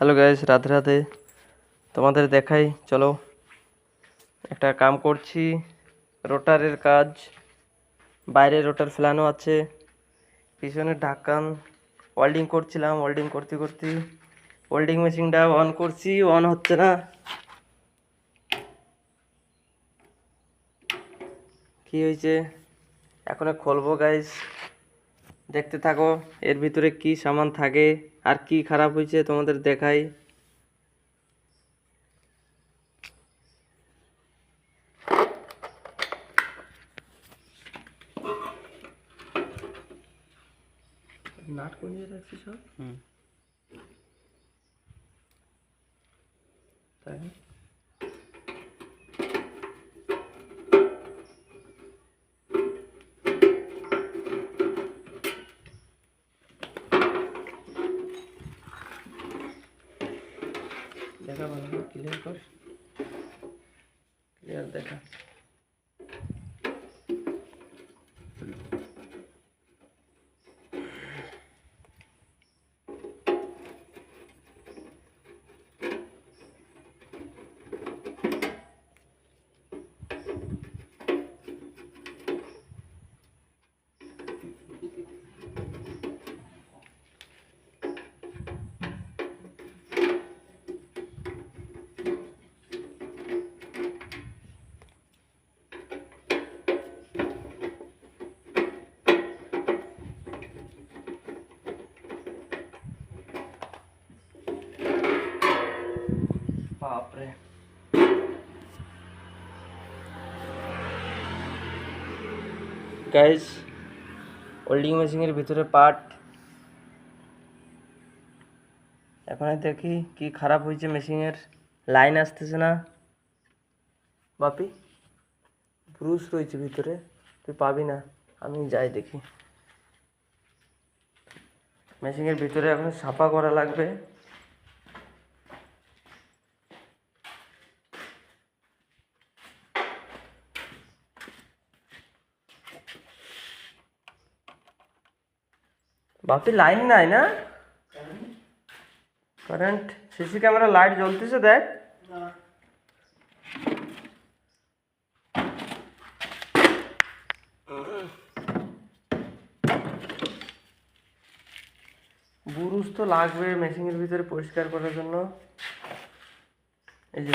Hello guys, Radhe Radhe. তোমাদের দেখাই, চলো। একটা কাম করছি, রোটারের কাজ। বাইরে রোটার ফেলানো আছে, পিছনে ঢাকান ওয়েল্ডিং করছিলাম। ওয়েল্ডিং করতে করতে ওয়েল্ডিং মেশিনটা অন করছি, অন হচ্ছে না। কি হয়েছে এখন খুলবো গাইস, দেখতে থাকো। এর ভিতরে কি সামান থাকে আর কি খারাপ হয়েছে তোমাদের দেখাই। নাট করিয়ে রাখছি সব। তাই দেখা ভালো করে ক্লিয়ার কর, ক্লিয়ার দেখা। বাপরে, গাইস ওয়েল্ডিং মেশিনের ভিতরে পার্ট। এখন দেখি কি খারাপ হয়েছে। মেশিনের লাইন আসতেছে না। বাপি, ব্রুশ রয়েছে ভিতরে, তুই পাবি না। আমি যাই দেখি। মেশিনের ভিতরে এখন সাফা করা লাগবে। বাপি, লাইন নাই না? কারেন্ট, সিসি ক্যামেরা লাইট জ্বলতেছে দেখ। বুরুজ তো লাগবে মেশিনের ভিতরে পরিষ্কার করার জন্য। এই যে